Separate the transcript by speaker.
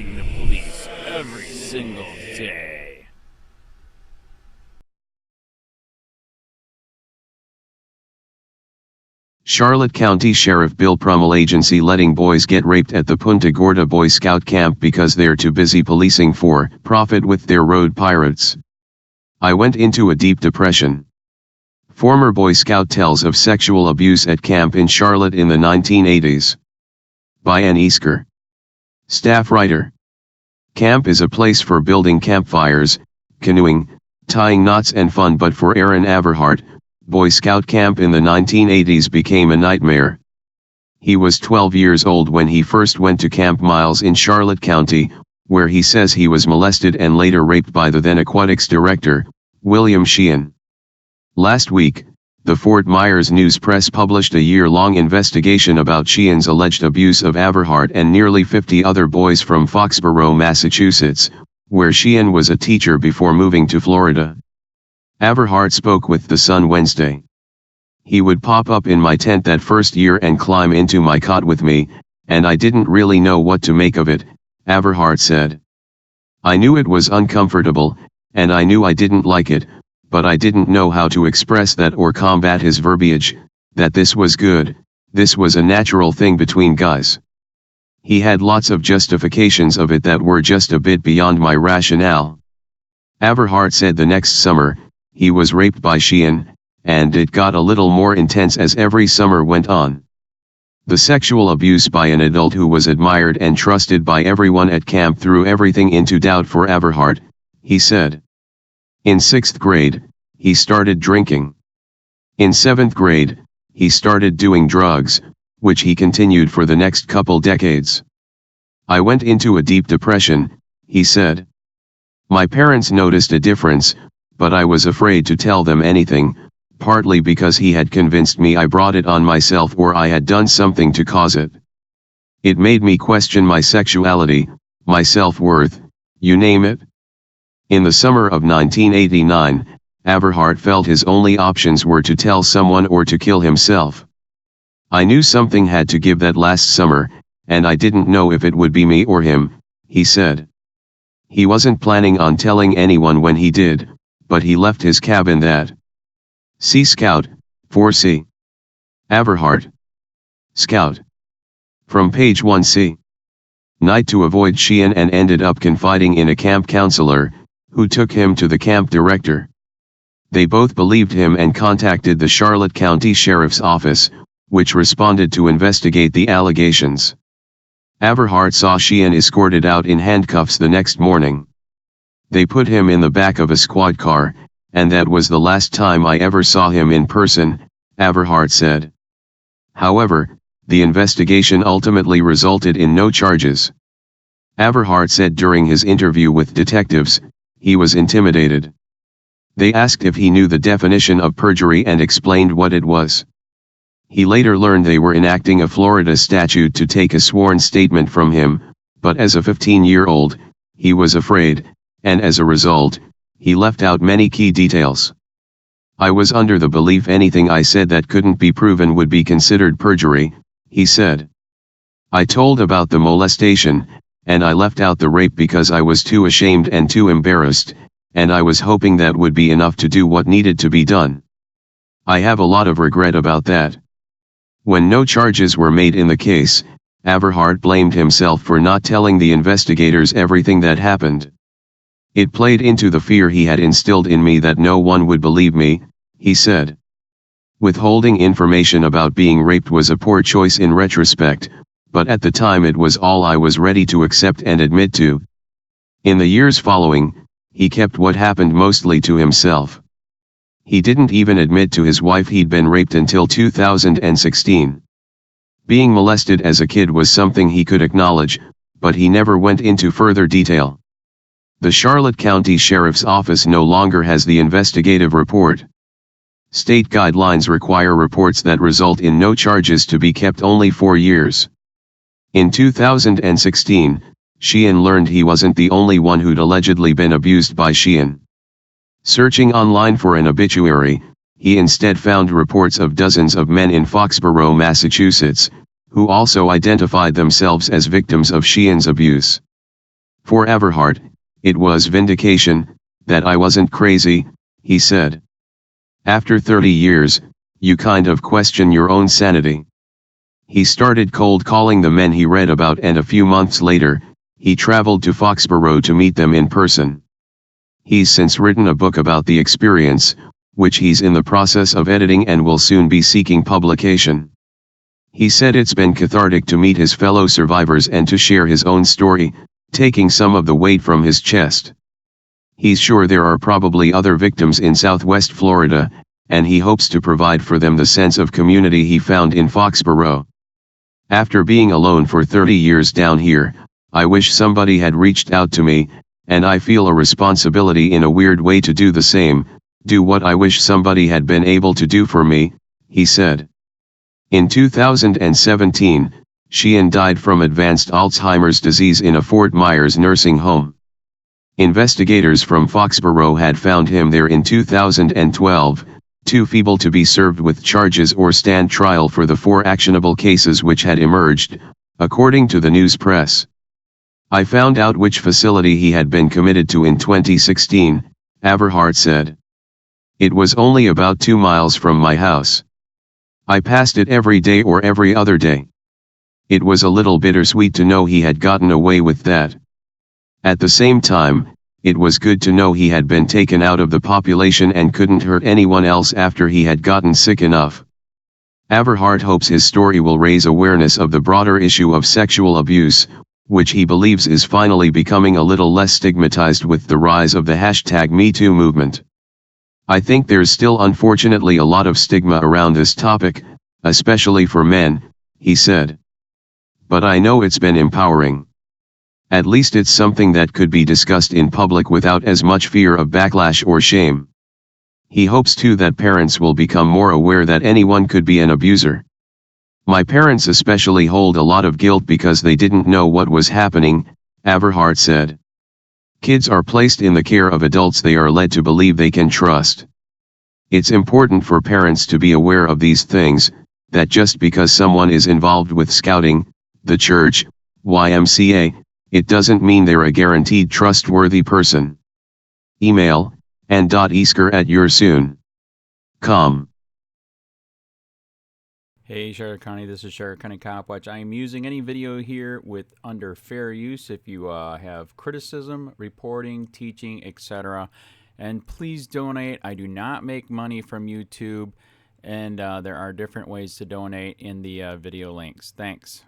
Speaker 1: facing the police every single day.
Speaker 2: Charlotte County Sheriff Bill PRUMMELL agency letting boys get raped at the Punta Gorda Boy Scout camp because they're too busy policing for profit with their road pirates. I went into a deep depression. Former Boy Scout tells of sexual abuse at camp in Charlotte in the 1980s. By Ann Easker. Staff writer. Camp is a place for building campfires, canoeing, tying knots and fun, but for Aaron Averhart, Boy Scout camp in the 1980s became a nightmare. He was 12 years old when he first went to Camp Miles in Charlotte County, where he says he was molested and later raped by the then aquatics director, William Sheehan. Last week, the Fort Myers News Press published a year-long investigation about Sheehan's alleged abuse of Averhart and nearly 50 other boys from Foxborough, Massachusetts, where Sheehan was a teacher before moving to Florida. Averhart spoke with The Sun Wednesday. He would pop up in my tent that first year and climb into my cot with me, and I didn't really know what to make of it, Averhart said. I knew it was uncomfortable, and I knew I didn't like it, but I didn't know how to express that or combat his verbiage, that this was good, this was a natural thing between guys. He had lots of justifications of it that were just a bit beyond my rationale. Averhart said the next summer, he was raped by Sheehan, and it got a little more intense as every summer went on. The sexual abuse by an adult who was admired and trusted by everyone at camp threw everything into doubt for Averhart, he said. In 6th grade, he started drinking. In 7th grade, he started doing drugs, which he continued for the next couple decades. I went into a deep depression, he said. My parents noticed a difference, but I was afraid to tell them anything, partly because he had convinced me I brought it on myself or I had done something to cause it. It made me question my sexuality, my self-worth, you name it. In the summer of 1989, Averhart felt his only options were to tell someone or to kill himself. I knew something had to give that last summer, and I didn't know if it would be me or him, he said. He wasn't planning on telling anyone when he did, but he left his cabin that. See Scout, 4C. Averhart. Scout. From page 1C. Night to avoid Sheehan and ended up confiding in a camp counselor, who took him to the camp director. They both believed him and contacted the Charlotte County Sheriff's Office, which responded to investigate the allegations. Averhart saw Sheehan escorted out in handcuffs the next morning. They put him in the back of a squad car, and that was the last time I ever saw him in person, Averhart said. However, the investigation ultimately resulted in no charges. Averhart said during his interview with detectives, he was intimidated. They asked if he knew the definition of perjury and explained what it was. He later learned they were enacting a Florida statute to take a sworn statement from him, but as a 15-year-old, he was afraid, and as a result, he left out many key details. I was under the belief anything I said that couldn't be proven would be considered perjury, he said. I told about the molestation, and I left out the rape because I was too ashamed and too embarrassed, and I was hoping that would be enough to do what needed to be done. I have a lot of regret about that. When no charges were made in the case, Averhart blamed himself for not telling the investigators everything that happened. It played into the fear he had instilled in me that no one would believe me, he said. Withholding information about being raped was a poor choice in retrospect, but at the time it was all I was ready to accept and admit to. In the years following, he kept what happened mostly to himself. He didn't even admit to his wife he'd been raped until 2016. Being molested as a kid was something he could acknowledge, but he never went into further detail. The Charlotte County Sheriff's Office no longer has the investigative report. State guidelines require reports that result in no charges to be kept only 4 years. In 2016, Sheehan learned he wasn't the only one who'd allegedly been abused by Sheehan. Searching online for an obituary, he instead found reports of dozens of men in Foxborough, Massachusetts, who also identified themselves as victims of Sheehan's abuse. For Everhart, it was vindication, that I wasn't crazy, he said. After 30 years, you kind of question your own sanity. He started cold calling the men he read about, and a few months later, he traveled to Foxborough to meet them in person. He's since written a book about the experience, which he's in the process of editing and will soon be seeking publication. He said it's been cathartic to meet his fellow survivors and to share his own story, taking some of the weight from his chest. He's sure there are probably other victims in Southwest Florida, and he hopes to provide for them the sense of community he found in Foxborough. After being alone for 30 years down here, I wish somebody had reached out to me, and I feel a responsibility in a weird way to do the same, do what I wish somebody had been able to do for me, he said. In 2017, Sheehan died from advanced Alzheimer's disease in a Fort Myers nursing home. Investigators from Foxborough had found him there in 2012, too feeble to be served with charges or stand trial for the 4 actionable cases which had emerged, according to the news press. I found out which facility he had been committed to in 2016, Everhart said. It was only about 2 miles from my house. I passed it every day or every other day. It was a little bittersweet to know he had gotten away with that. At the same time, it was good to know he had been taken out of the population and couldn't hurt anyone else after he had gotten sick enough. Everhart hopes his story will raise awareness of the broader issue of sexual abuse, which he believes is finally becoming a little less stigmatized with the rise of the #MeToo movement. I think there's still unfortunately a lot of stigma around this topic, especially for men, he said. But I know it's been empowering. At least it's something that could be discussed in public without as much fear of backlash or shame. He hopes too that parents will become more aware that anyone could be an abuser. My parents especially hold a lot of guilt because they didn't know what was happening, Everhart said. Kids are placed in the care of adults they are led to believe they can trust. It's important for parents to be aware of these things, that just because someone is involved with scouting, the church, YMCA, it doesn't mean they're a guaranteed trustworthy person. Email, and.esker@yoursoon.com.
Speaker 1: Hey Sheriff County, this is Sheriff County COPWATCH. I am using any video here with under fair use if you have criticism, reporting, teaching, etc. And please donate. I do not make money from YouTube, and there are different ways to donate in the video links. Thanks.